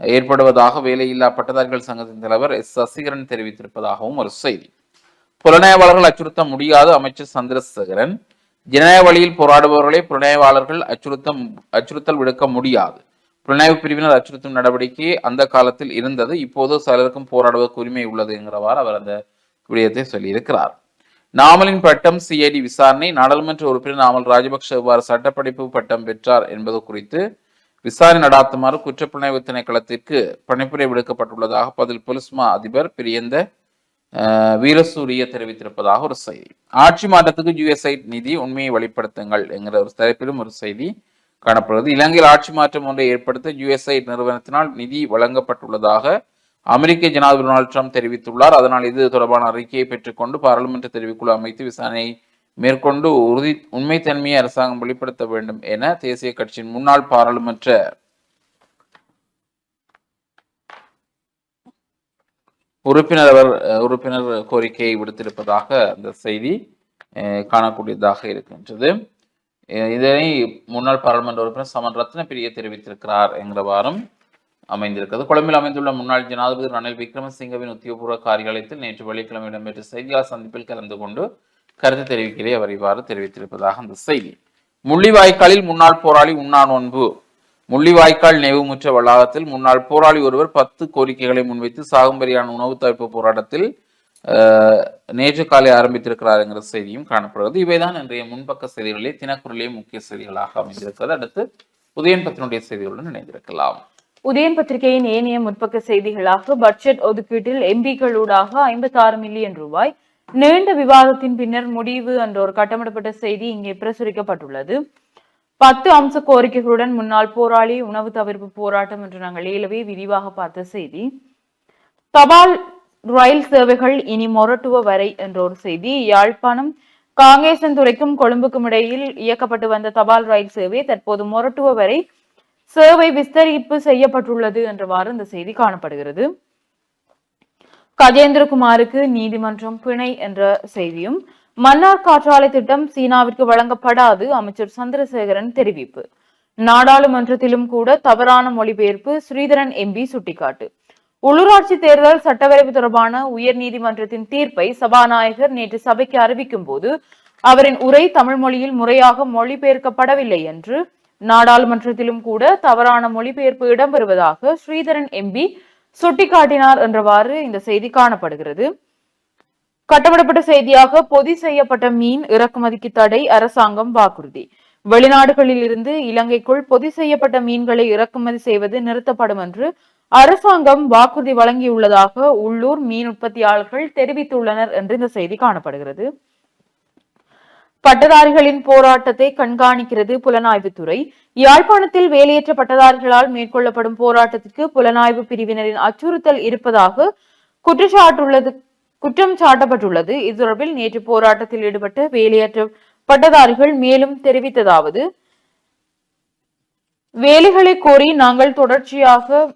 ஏற்படுவதாக வேலையில்லா பட்டதாரிகள் சங்கத்தின் தலைவர் எஸ் சசிகரன் தெரிவித்திருப்பதாகவும் ஒரு செய்தி. புலனாய்வாளர்கள் அச்சுறுத்த முடியாது, அமைச்சர் சந்திரசேகரன். ஜனநாயக வழியில் போராடுபவர்களை புலனாய்வாளர்கள் அச்சுறுத்தல் விடுக்க முடியாது. புலனாய்வு பிரிவினர் அச்சுறுத்தும் நடவடிக்கை அந்த காலத்தில் இருந்தது, இப்போது சிலருக்கும் போராடுவதற்கு உரிமை உள்ளது என்கிறவாறு அவர் அந்த விடயத்தை சொல்லியிருக்கிறார். நாமலின் பட்டம் சிஐடி விசாரணை. நாடாளுமன்ற உறுப்பினர் நாமல் ராஜபக்ஷ எவ்வாறு சட்டப்படிப்பு பட்டம் பெற்றார் என்பது குறித்து விசாரணை நடாத்துமாறு குற்றப்புலனாய்வு திணைக்களத்திற்கு பணிப்புரை விடுக்கப்பட்டுள்ளதாக பதில் போலீஸ் மா அதிபர் பிரியந்த வீரசூரிய தெரிவித்திருப்பதாக ஒரு செய்தி. ஆட்சி மாற்றத்துக்கு USAID நிதி, உண்மையை வெளிப்படுத்துங்கள் என்கிற ஒரு தலைப்பிலும் ஒரு செய்தி காணப்படுகிறது. இலங்கையில் ஆட்சி மாற்றம் ஒன்றை ஏற்படுத்த USAID நிறுவனத்தினால் நிதி வழங்கப்பட்டுள்ளதாக அமெரிக்க ஜனாதிபதி டொனால்ட் ட்ரம்ப் தெரிவித்துள்ளார். அதனால் இது தொடர்பான அறிக்கையை பெற்றுக்கொண்டு பாராளுமன்ற தெரிவிக்குழு அமைத்து விசாரணையை மேற்கொண்டு உண்மைத்தன்மையை அரசாங்கம் வெளிப்படுத்த வேண்டும் என தேசிய கட்சியின் முன்னாள் பாராளுமன்ற உறுப்பினர் கோரிக்கையை விடுத்திருப்பதாக அந்த செய்தி காணக்கூடியதாக இருக்கின்றது. இதனை முன்னாள் பாராளுமன்ற உறுப்பினர் சமன் ரத்னபிரிய தெரிவித்திருக்கிறார் என்கிறவாறும் அமைந்திருக்கிறது. கொழும்பில் அமைந்துள்ள முன்னாள் ஜனாதிபதி ரணில் விக்ரமசிங்கவின் உத்தியோகபூர்வ காரியாலயத்தில் நேற்று வெள்ளிக்கிழமை இடம்பெற்ற செய்தியாளர் சந்திப்பில் கலந்து கொண்டு கருத்து தெரிவிக்கிறே அவர் இவ்வாறு தெரிவித்திருப்பதாக அந்த செய்தி. முள்ளிவாய்க்காலில் முன்னாள் போராளி உண்ணா நோன்பு. முள்ளிவாய்க்கால் நினைவுமுற்ற வளாகத்தில் முன்னாள் போராளி ஒருவர் 10 கோரிக்கைகளை முன்வைத்து சாகும்பரியான உணவு தவிர்ப்பு போராட்டத்தில் நேற்று காலை ஆரம்பித்திருக்கிறார் என்கிற செய்தியும் காணப்படுகிறது. இவைதான் இன்றைய முன்பக்க செய்திகளிலே தினக்குரலே முக்கிய செய்திகளாக அமைந்திருக்கிறது. அடுத்து உதயன் பத்தினுடைய செய்திகளுடன் இணைந்திருக்கலாம். உதயன் பத்திரிகையின் ஏனைய முற்பக்க செய்திகளாக பட்ஜெட் ஒதுக்கீட்டில் எம்பிக்களூடாக 56 மில்லியன் ரூபாய் நீண்ட விவாதத்தின் பின்னர் முடிவு என்ற ஒரு கட்டமிடப்பட்ட செய்தி இங்கே பிரசுரிக்கப்பட்டுள்ளது. 10 அம்ச கோரிக்கைகளுடன் முன்னாள் போராளி உணவு தவிர்ப்பு போராட்டம் என்று நாங்கள் ஏலவே விரிவாக பார்த்த செய்தி. தபால் ரயில் சேவைகள் இனி மொரட்டுவ வரை என்ற ஒரு செய்தி. யாழ்ப்பாணம் காங்கேசன்துறைக்கும் கொழும்புக்கும் இடையில் இயக்கப்பட்டு வந்த தபால் ரயில் சேவை தற்போது மொரட்டுவ வரை சேவை விஸ்தரிப்பு செய்யப்பட்டுள்ளது என்றவாறு இந்த செய்தி காணப்படுகிறது. கஜேந்திரகுமாருக்கு நீதிமன்றம் பிணை என்ற செய்தியும். மன்னார் காற்றாலை திட்டம் சீனாவிற்கு வழங்கப்படாது அமைச்சர் சந்திரசேகரன் தெரிவிப்பு. நாடாளுமன்றத்திலும் கூட தவறான மொழிபெயர்ப்பு ஸ்ரீதரன் எம்பி சுட்டிக்காட்டு. உள்ளூராட்சி தேர்தல் சட்டவரைவு தொடர்பான உயர் நீதிமன்றத்தின் தீர்ப்பை சபாநாயகர் நேற்று சபைக்கு அறிவிக்கும் போது அவரின் உரை தமிழ் மொழியில் முறையாக மொழிபெயர்க்கப்படவில்லை என்று நாடாளுமன்றத்திலும் கூட தவறான மொழிபெயர்ப்பு இடம்பெறுவதாக ஸ்ரீதரன் எம்பி சுட்டிக்காட்டினார் என்றவாறு இந்த செய்தி காணப்படுகிறது. கட்டமிடப்பட்ட செய்தியாக பொதி செய்யப்பட்ட மீன் இறக்குமதிக்கு தடை அரசாங்கம் வாக்குறுதி. வெளிநாடுகளில் இருந்து இலங்கைக்குள் பொதி செய்யப்பட்ட மீன்களை இறக்குமதி செய்வது நிறுத்தப்படும் என்று அரசாங்கம் வாக்குறுதி வழங்கியுள்ளதாக உள்ளூர் மீன் உற்பத்தியாளர்கள் தெரிவித்துள்ளனர் என்று இந்த செய்தி காணப்படுகிறது. பட்டதாரிகளின் போராட்டத்தை கண்காணிக்கிறது புலனாய்வுத்துறை. யாழ்ப்பாணத்தில் வேலையற்ற பட்டதாரிகளால் மேற்கொள்ளப்படும் போராட்டத்திற்கு புலனாய்வு பிரிவினரின் அச்சுறுத்தல் இருப்பதாக குற்றம் சாட்டப்பட்டுள்ளது. இது தொடர்பில் நேற்று போராட்டத்தில் ஈடுபட்ட வேலையற்ற பட்டதாரிகள் மேலும் தெரிவித்ததாவது: வேலைகளை கோரி நாங்கள் தொடர்ச்சியாக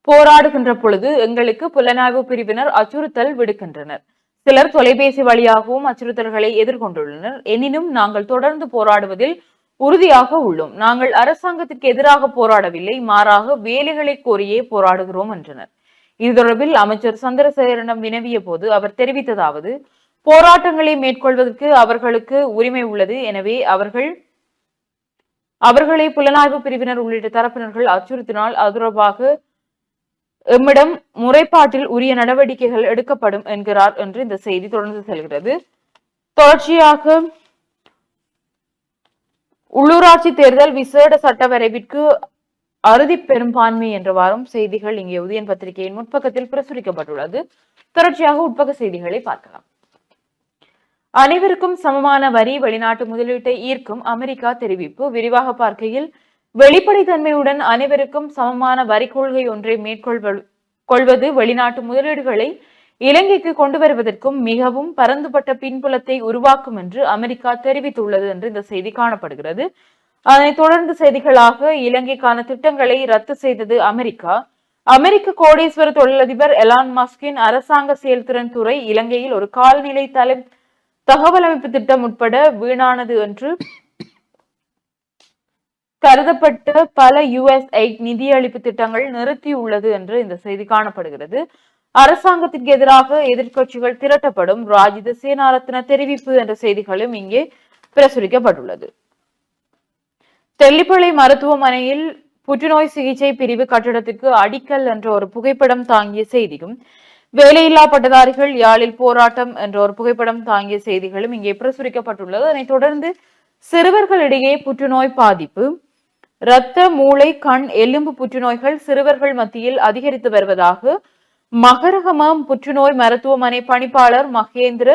போராடுகின்ற பொழுது எங்களுக்கு புலனாய்வு பிரிவினர் அச்சுறுத்தல் விடுக்கின்றனர். சிலர் தொலைபேசி வழியாகவும் அச்சுறுத்தல்களை எதிர்கொண்டுள்ளனர். எனினும் நாங்கள் தொடர்ந்து போராடுவதில் உறுதியாக உள்ளோம். நாங்கள் அரசாங்கத்திற்கு எதிராக போராடவில்லை, மாறாக வேலைகளை கோரியே போராடுகிறோம் என்றனர். இது தொடர்பில் அமைச்சர் சந்திரசேகரனிடம் வினவிய போது அவர் தெரிவித்ததாவது: போராட்டங்களை மேற்கொள்வதற்கு அவர்களுக்கு உரிமை உள்ளது. எனவே அவர்களை புலனாய்வு பிரிவினர் உள்ளிட்ட தரப்பினர்கள் அச்சுறுத்தினால் அது தொடர்பாக எம்மிடம் முறைப்பாட்டில் உரிய நடவடிக்கைகள் எடுக்கப்படும் என்கிறார் என்று இந்த செய்தி தொடர்ந்து செல்கிறது. தொடர்ச்சியாக உள்ளூராட்சி தேர்தல் விசேட சட்ட வரைவிற்கு அறுதி பெரும்பான்மை என்றவாறும் செய்திகள் இங்கே உதயன் பத்திரிகையின் முற்பக்கத்தில் பிரசுரிக்கப்பட்டுள்ளது. தொடர்ச்சியாக உட்பக்க செய்திகளை பார்க்கலாம். அனைவருக்கும் சமமான வரி வெளிநாட்டு முதலீட்டை ஈர்க்கும் அமெரிக்கா தெரிவிப்பு. விரிவாக பார்க்கையில் வெளிப்படைத்தன்மையுடன் அனைவருக்கும் சமமான வரி கொள்கை ஒன்றை மேற்கொள்வது வெளிநாட்டு முதலீடுகளை இலங்கைக்கு கொண்டு வருவதற்கும் மிகவும் பரந்துபட்ட பின்புலத்தை உருவாக்கும் என்று அமெரிக்கா தெரிவித்துள்ளது என்று இந்த செய்தி காணப்படுகிறது. அதனைத் தொடர்ந்து செய்திகளாக இலங்கைக்கான திட்டங்களை ரத்து செய்தது அமெரிக்கா. அமெரிக்க கோடீஸ்வர தொழிலதிபர் எலான் மஸ்கின் அரசாங்க செயல்திறன் துறை இலங்கையில் ஒரு கால்நிலை தகவல் அமைப்பு திட்டம் உட்பட வீணானது என்று கருதப்பட்ட பல USAID நிதியளிப்பு திட்டங்கள் நிறுத்தியுள்ளது என்று இந்த செய்தி காணப்படுகிறது. அரசாங்கத்திற்கு எதிராக எதிர்க்கட்சிகள் திரட்டப்படும் ராஜித சேனாரத்ன தெரிவிப்பு என்ற செய்திகளும் இங்கே பிரசுரிக்கப்பட்டுள்ளது. தெல்லிப்பளை மருத்துவமனையில் புற்றுநோய் சிகிச்சை பிரிவு கட்டிடத்திற்கு அடிக்கல் என்ற ஒரு புகைப்படம் தாங்கிய செய்தியும், வேலையில்லா பட்டதாரிகள் யாழில் போராட்டம் என்ற ஒரு புகைப்படம் தாங்கிய செய்திகளும் இங்கே பிரசுரிக்கப்பட்டுள்ளது. அதனைத் தொடர்ந்து சிறுவர்களிடையே புற்றுநோய் பாதிப்பு, இரத்த மூளை கண் எலும்பு புற்றுநோய்கள் சிறுவர்கள் மத்தியில் அதிகரித்து வருவதாக மகரகமம் புற்றுநோய் மருத்துவமனை பணிப்பாளர் மகேந்திர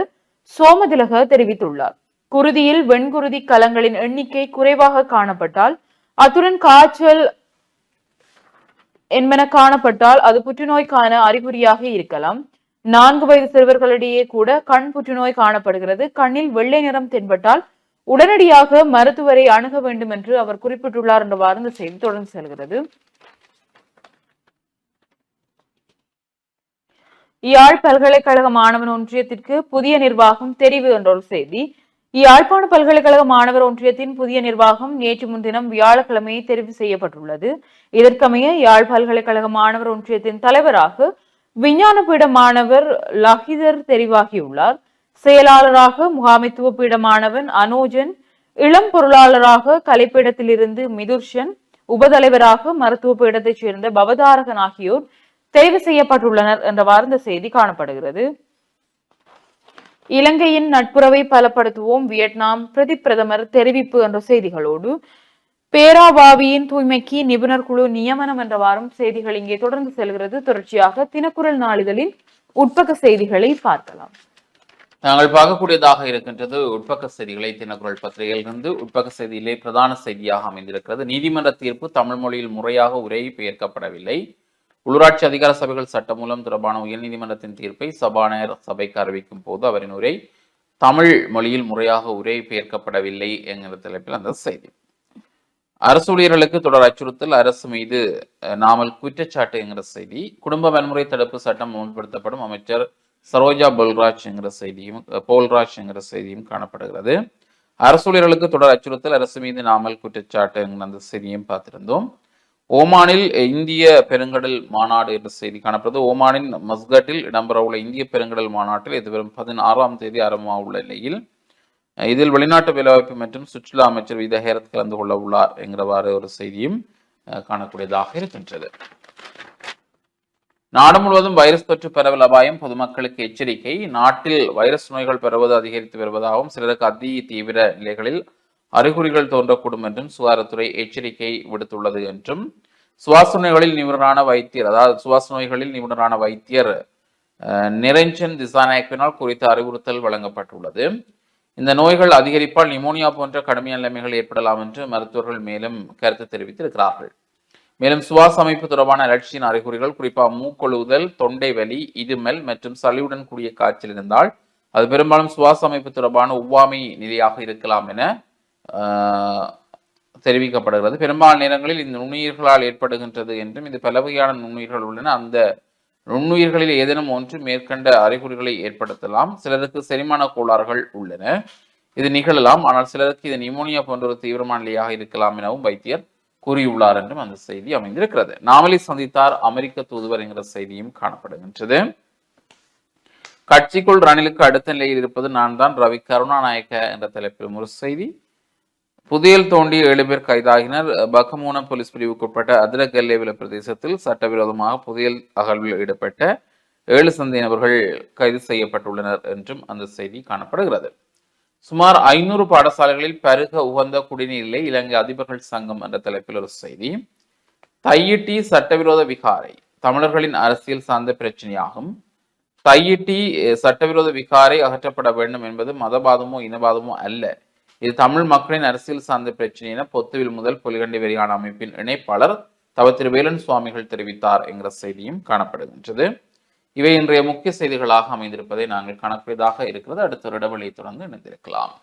சோமதிலக தெரிவித்துள்ளார். குருதியில் வெண்குருதி கலங்களின் எண்ணிக்கை குறைவாக காணப்பட்டால், அத்துடன் காய்ச்சல் என்பன காணப்பட்டால் அது புற்றுநோய்க்கான அறிகுறியாக இருக்கலாம். 4 வயது சிறுவர்களிடையே கூட கண் புற்றுநோய் காணப்படுகிறது. கண்ணில் வெள்ளை நிறம் தென்பட்டால் உடனடியாக மருத்துவரை அணுக வேண்டும் என்று அவர் குறிப்பிட்டுள்ளார் என்றவாறு இந்த செய்தி தொடர்ந்து செல்கிறது. யாழ் பல்கலைக்கழக மாணவர் ஒன்றியத்திற்கு புதிய நிர்வாகம் தெரிவு என்ற ஒரு செய்தி. யாழ்ப்பாண பல்கலைக்கழக மாணவர் ஒன்றியத்தின் புதிய நிர்வாகம் நேற்று முன்தினம் வியாழக்கிழமை தெரிவு செய்யப்பட்டுள்ளது. இதற்கமைய யாழ் பல்கலைக்கழக மாணவர் ஒன்றியத்தின் தலைவராக விஞ்ஞான பீட மாணவர் லஹிதர் தெரிவாகியுள்ளார். செயலாளராக முகாமைத்துவ பீட மாணவன் அனோஜன், இளம் பொருளாளராக கலைப்பீடத்திலிருந்து மிதுர்ஷன், உபதலைவராக மருத்துவ பீடத்தைச் சேர்ந்த பவதாரகன் ஆகியோர் தெரிவு செய்யப்பட்டுள்ளனர் என்றவாறு இந்த செய்தி காணப்படுகிறது. இலங்கையின் நட்புறவை பலப்படுத்துவோம் வியட்நாம் பிரதி பிரதமர் தெரிவிப்பு என்ற செய்திகளோடு பேராபாவியின் தூய்மைக்கு நிபுணர் குழு நியமனம் என்றவாறும் செய்திகள் இங்கே தொடர்ந்து செல்கிறது. தொடர்ச்சியாக தினக்குரல் நாளிதழின் உட்பக்க செய்திகளை பார்க்கலாம். நாங்கள் பார்க்கக்கூடியதாக இருக்கின்றது உட்பக்க செய்திகளை தினக்குரல் பத்திரிகையிலிருந்து. உட்பக்க செய்தியிலே பிரதான செய்தியாக அமைந்திருக்கிறது. நீதிமன்ற தீர்ப்பு தமிழ் மொழியில் முறையாக உரை பெயர்க்கப்படவில்லை. உள்ளூராட்சி அதிகார சபைகள் சட்டம் மூலம் தொடர்பான உயர்நீதிமன்றத்தின் தீர்ப்பை சபாநாயகர் சபைக்கு அறிவிக்கும் போது அவரின் உரை தமிழ் மொழியில் முறையாக உரை பெயர்க்கப்படவில்லை என்கிற தலைப்பில் அந்த செய்தி. அரசு ஊழியர்களுக்கு தொடர் அச்சுறுத்தல், அரசு மீது நாமல் குற்றச்சாட்டு என்கிற செய்தி. குடும்ப வன்முறை தடுப்பு சட்டம் அமல்படுத்தப்படும், அமைச்சர் சரோஜா போல்ராஜ் என்கிற செய்தியும் காணப்படுகிறது. அரசு ஊழியர்களுக்கு தொடர் அச்சுறுத்தல், அரசு மீது நாமல் குற்றச்சாட்டு என்கிற அந்த செய்தியும் பார்த்திருந்தோம். ஓமானில் இந்திய பெருங்கடல் மாநாடு என்ற செய்தி காணப்படுகிறது. ஓமானின் மஸ்கட்டில் இடம்பெறவுள்ள இந்திய பெருங்கடல் மாநாட்டில் எதிர்வரும் 16ஆம் தேதி ஆரம்பமாக உள்ள நிலையில் இதில் வெளிநாட்டு வேலைவாய்ப்பு மற்றும் சுற்றுலா அமைச்சர் வித ஹேரத் கலந்து கொள்ள உள்ளார் என்கிறவாறு ஒரு செய்தியும் காணக்கூடியதாக இருக்கின்றது. நாடு முழுவதும் வைரஸ் தொற்று பரவல் அபாயம், பொதுமக்களுக்கு எச்சரிக்கை. நாட்டில் வைரஸ் நோய்கள் பரவுவது அதிகரித்து வருவதாகவும் சிலருக்கு அதி தீவிர நிலைகளில் அறிகுறிகள் தோன்றக்கூடும் என்றும் சுகாதாரத்துறை எச்சரிக்கை விடுத்துள்ளது என்றும் சுவாச நோய்களில் நிபுணரான வைத்தியர் நிரஞ்சன் திசாநாயக்கினால் குறித்த அறிவுறுத்தல் வழங்கப்பட்டுள்ளது. இந்த நோய்கள் அதிகரிப்பால் நிமோனியா போன்ற கடுமையான நிலைமைகள் ஏற்படலாம் என்று மருத்துவர்கள் மேலும் கருத்து தெரிவித்திருக்கிறார்கள். மேலும் சுவாச அமைப்பு தொடர்பான அலட்சியின் அறிகுறிகள், குறிப்பாக மூக்கொழுகுதல், தொண்டை வலி, இருமல் மற்றும் சளியுடன் கூடிய காய்ச்சல் இருந்தால் அது பெரும்பாலும் சுவாச அமைப்பு தொடர்பான ஒவ்வாமை நிலையாக இருக்கலாம் என தெரிவிக்கப்படுகிறது. பெரும்பாலான நேரங்களில் இந்த நுண்ணுயிர்களால் ஏற்படுகின்றது என்றும் இது பல வகையான நுண்ணுயிர்கள் உள்ளன, அந்த நுண்ணுயிர்களில் ஏதேனும் ஒன்று மேற்கண்ட அறிகுறிகளை ஏற்படுத்தலாம். சிலருக்கு செரிமான கோளாறுகள் உள்ளன, இது நிகழலாம். ஆனால் சிலருக்கு இது நிமோனியா போன்ற ஒரு தீவிரமான நிலையாக இருக்கலாம் எனவும் வைத்தியர் கூறியுள்ளார் என்றும் அந்த செய்தி அமைந்திருக்கிறது. நாவலை சந்தித்தார் அமெரிக்க தூதுவர் என்கிற செய்தியும் காணப்படுகின்றது. கட்சிக்குள் ரணிலுக்கு அடுத்த நிலையில் இருப்பது நான் தான், ரவி கருணாநாயக்க என்ற தலைப்பில் ஒரு செய்தி. புதையல் தோண்டி 7 பேர் கைதாகினர். பக்கமூன போலீஸ் பிரிவுக்குட்பட்ட அதிரகல்லேவில பிரதேசத்தில் சட்டவிரோதமாக புதையல் அகழ்வில் ஈடுபட்ட 7 சந்தேக நபர்கள் கைது செய்யப்பட்டுள்ளனர் என்றும் அந்த செய்தி காணப்படுகிறது. சுமார் 500 பாடசாலைகளில் பருக உகந்த குடிநீர் இல்லை, இலங்கை அதிபர்கள் சங்கம் என்ற தலைப்பில் ஒரு செய்தி. தையிட்டி சட்டவிரோத விகாரை தமிழர்களின் அரசியல் சார்ந்த பிரச்சனையாகும். தையிட்டி சட்டவிரோத விகாரை அகற்றப்பட வேண்டும் என்பது மதவாதமோ இனவாதமோ அல்ல, இது தமிழ் மக்களின் அரசியல் சார்ந்த பிரச்சனை என பொத்துவில் முதல் புலிகண்டி வெறியான அமைப்பின் இணைப்பாளர் தவ திரு வேலன் சுவாமிகள் தெரிவித்தார் என்கிற செய்தியும் காணப்படுகின்றது. இவை இன்றைய முக்கிய செய்திகளாக அமைந்திருப்பதை நாங்கள் காணக்கூடியதாக இருக்கிறது. அடுத்த ஒரு இடைவெளியை தொடர்ந்து இணைந்திருக்கலாம்.